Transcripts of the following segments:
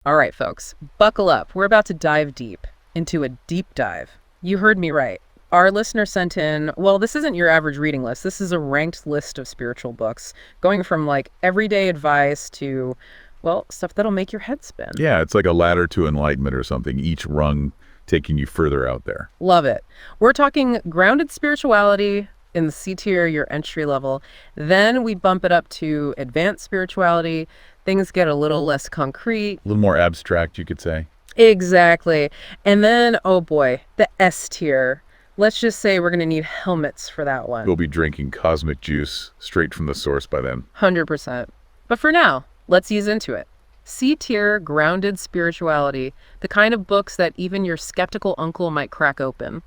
All right, folks, buckle up. We're about to dive deep into a deep dive. You heard me right. Our listener sent in, well, this isn't your average reading list. This is a ranked list of spiritual books, going from like everyday advice to, well, stuff that'll make your head spin. Yeah, it's like a ladder to enlightenment or something, each rung taking you further out there. Love it. We're talking grounded spirituality in the C tier, your entry level. Then we bump it up to advanced spirituality. Things get a little less concrete. A little more abstract, you could say. Exactly. And then, oh boy, the S tier. Let's just say we're going to need helmets for that one. We'll be drinking cosmic juice straight from the source by then. 100%. But for now, let's ease into it. C tier, grounded spirituality, the kind of books that even your skeptical uncle might crack open.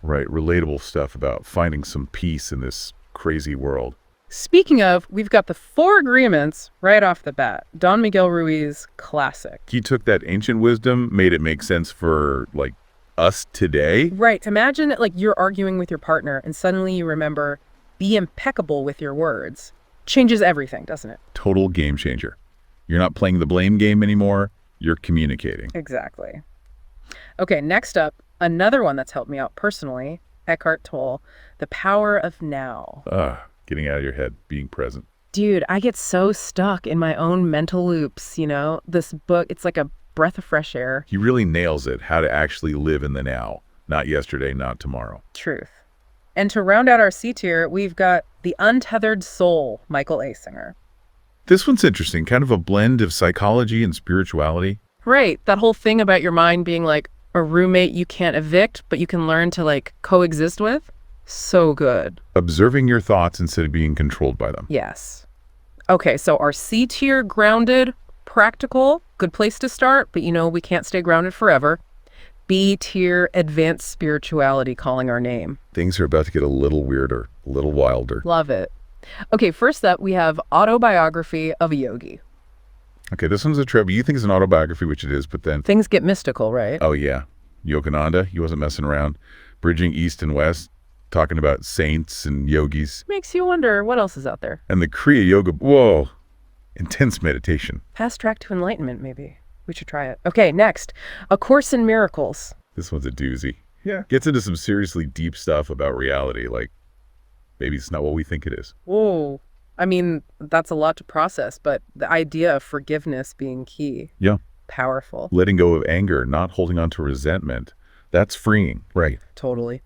Right, relatable stuff about finding some peace in this crazy world. Speaking of, we've got the 4 agreements right off the bat. Don Miguel Ruiz, classic. He took that ancient wisdom, made it make sense for, like, us today. Right. Imagine like you're arguing with your partner and suddenly you remember, be impeccable with your words. Changes everything, doesn't it? Total game changer. You're not playing the blame game anymore. You're communicating. Exactly. Okay, next up, another one that's helped me out personally, Eckhart Tolle, The Power of Now. Getting out of your head, being present. Dude, I get so stuck in my own mental loops, you know? This book, it's like a breath of fresh air. He really nails it, how to actually live in the now. Not yesterday, not tomorrow. Truth. And to round out our C tier, we've got The Untethered Soul, Michael Asinger. This one's interesting, kind of a blend of psychology and spirituality. Right, that whole thing about your mind being like a roommate you can't evict, but you can learn to like coexist with. So good. Observing your thoughts instead of being controlled by them. Yes. Okay, so our C tier, grounded, practical, good place to start, but you know we can't stay grounded forever. B tier, advanced spirituality calling our name. Things are about to get a little weirder, a little wilder. Love it. Okay, first up, we have Autobiography of a Yogi. Okay, this one's a trip. You think it's an autobiography, which it is, but then... Things get mystical, right? Oh, yeah. Yogananda, he wasn't messing around. Bridging East and West, talking about saints and yogis. Makes you wonder what else is out there. And the Kriya Yoga, whoa, intense meditation. Fast track to enlightenment, maybe. We should try it. Okay, next, A Course in Miracles. This one's a doozy. Yeah. Gets into some seriously deep stuff about reality, like maybe it's not what we think it is. Whoa. I mean, that's a lot to process, but the idea of forgiveness being key. Yeah. Powerful. Letting go of anger, not holding on to resentment. That's freeing. Right. Totally.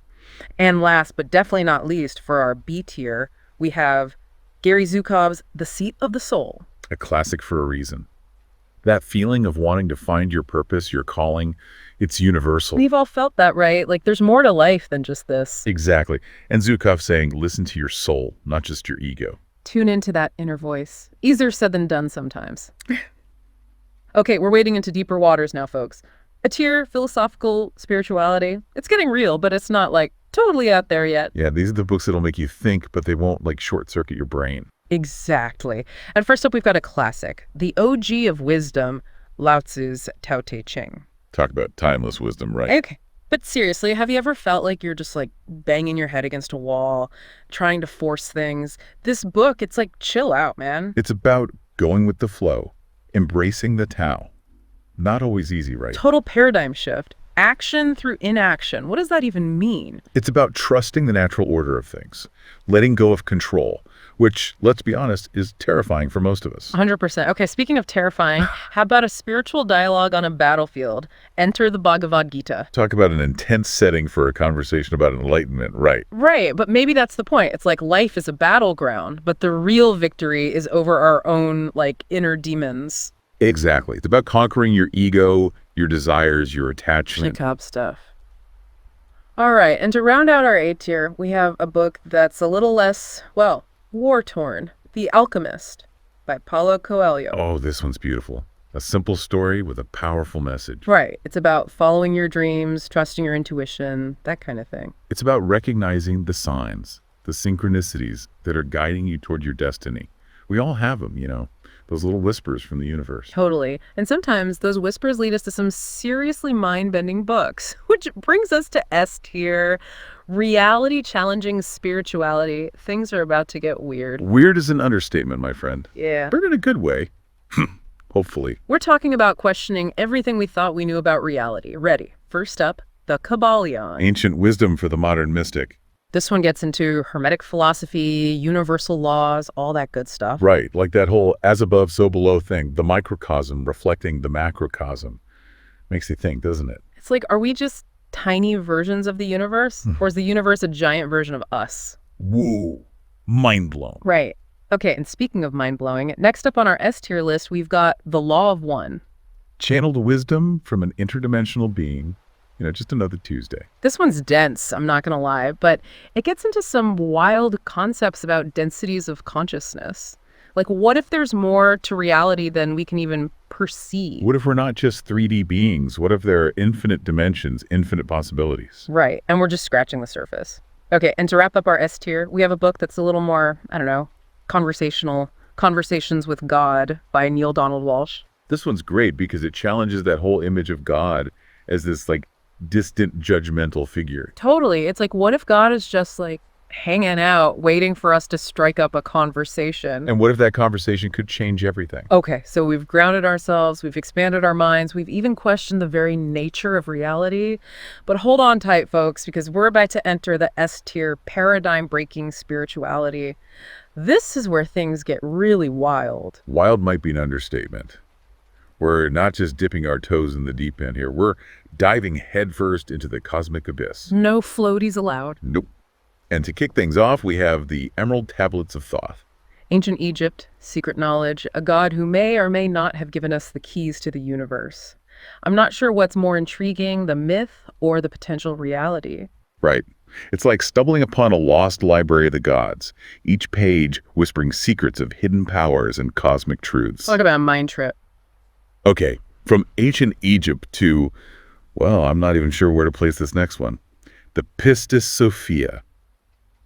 And last, but definitely not least, for our B tier, we have Gary Zukav's The Seat of the Soul. A classic for a reason. That feeling of wanting to find your purpose, your calling, it's universal. We've all felt that, right? Like there's more to life than just this. Exactly. And Zukov saying, listen to your soul, not just your ego. Tune into that inner voice. Easier said than done sometimes. Okay, we're wading into deeper waters now, folks. A tier, philosophical spirituality. It's getting real, but it's not like totally out there yet. Yeah, these are the books that'll make you think, but they won't like short circuit your brain. Exactly. And first up, we've got a classic, the OG of wisdom, Lao Tzu's Tao Te Ching. Talk about timeless wisdom, right? Okay. But seriously, have you ever felt like you're just like banging your head against a wall, trying to force things? This book, it's like chill out, man. It's about going with the flow, embracing the Tao. Not always easy, right? Total paradigm shift. Action through inaction. What does that even mean? It's about trusting the natural order of things, letting go of control, which, let's be honest, is terrifying for most of us. 100%. Okay, speaking of terrifying, how about a spiritual dialogue on a battlefield? Enter the Bhagavad Gita. Talk about an intense setting for a conversation about enlightenment, right? Right, but maybe that's the point. It's like life is a battleground, but the real victory is over our own, like, inner demons. Exactly. It's about conquering your ego, your desires, your attachment. Cop stuff. All right, and to round out our A tier, we have a book that's a little less, well, war-torn. The Alchemist by Paulo Coelho. Oh, this one's beautiful. A simple story with a powerful message. Right. It's about following your dreams, trusting your intuition, that kind of thing. It's about recognizing the signs, the synchronicities that are guiding you toward your destiny. We all have them, you know, those little whispers from the universe. Totally. And sometimes those whispers lead us to some seriously mind-bending books, which brings us to S tier. Reality-challenging spirituality. Things are about to get weird. Weird is an understatement, my friend. Yeah. But in a good way. hopefully. We're talking about questioning everything we thought we knew about reality. Ready? First up, the Kabbalion. Ancient wisdom for the modern mystic. This one gets into Hermetic philosophy, universal laws, all that good stuff. Right, like that whole as above, so below thing, the microcosm reflecting the macrocosm. Makes you think, doesn't it? It's like, are we just tiny versions of the universe? Or is the universe a giant version of us? Whoa, mind blown. Right. Okay, and speaking of mind-blowing, next up on our S tier list, we've got the Law of One. Channeled wisdom from an interdimensional being. Just another Tuesday. This one's dense, I'm not going to lie, but it gets into some wild concepts about densities of consciousness. Like, what if there's more to reality than we can even perceive? What if we're not just 3D beings? What if there are infinite dimensions, infinite possibilities? Right, and we're just scratching the surface. Okay, and to wrap up our S tier, we have a book that's a little more, I don't know, conversational. Conversations with God by Neil Donald Walsh. This one's great because it challenges that whole image of God as this, distant, judgmental figure. Totally. It's like, what if God is just, hanging out, waiting for us to strike up a conversation? And what if that conversation could change everything? Okay, so we've grounded ourselves, we've expanded our minds, we've even questioned the very nature of reality. But hold on tight, folks, because we're about to enter the S tier paradigm-breaking spirituality. This is where things get really wild. Wild might be an understatement. We're not just dipping our toes in the deep end here. We're diving headfirst into the cosmic abyss. No floaties allowed. Nope. And to kick things off, we have the Emerald Tablets of Thoth. Ancient Egypt, secret knowledge, a god who may or may not have given us the keys to the universe. I'm not sure what's more intriguing, the myth or the potential reality. Right. It's like stumbling upon a lost library of the gods, each page whispering secrets of hidden powers and cosmic truths. Talk about a mind trip. Okay, from ancient Egypt to, well, I'm not even sure where to place this next one. The Pistis Sophia.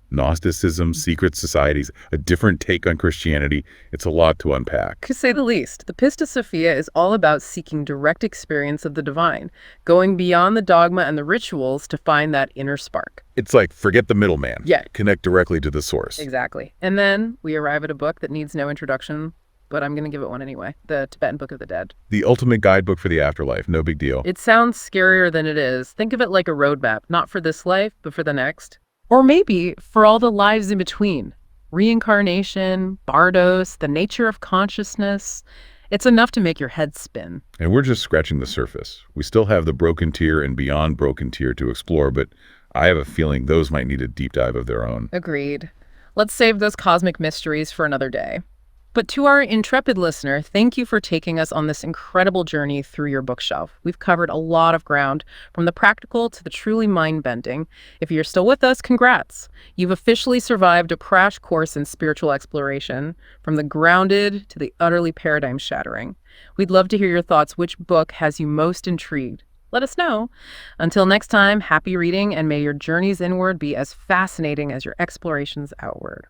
Gnosticism, secret societies, a different take on Christianity. It's a lot to unpack. To say the least, the Pistis Sophia is all about seeking direct experience of the divine, going beyond the dogma and the rituals to find that inner spark. It's like, forget the middleman. Yeah. Connect directly to the source. Exactly. And then we arrive at a book that needs no introduction, but I'm going to give it one anyway. The Tibetan Book of the Dead. The ultimate guidebook for the afterlife. No big deal. It sounds scarier than it is. Think of it like a roadmap, not for this life, but for the next. Or maybe for all the lives in between. Reincarnation, Bardos, the nature of consciousness. It's enough to make your head spin. And we're just scratching the surface. We still have the broken tier and beyond broken tier to explore, but I have a feeling those might need a deep dive of their own. Agreed. Let's save those cosmic mysteries for another day. But to our intrepid listener, thank you for taking us on this incredible journey through your bookshelf. We've covered a lot of ground, from the practical to the truly mind-bending. If you're still with us, congrats. You've officially survived a crash course in spiritual exploration, from the grounded to the utterly paradigm-shattering. We'd love to hear your thoughts. Which book has you most intrigued? Let us know. Until next time, happy reading, and may your journeys inward be as fascinating as your explorations outward.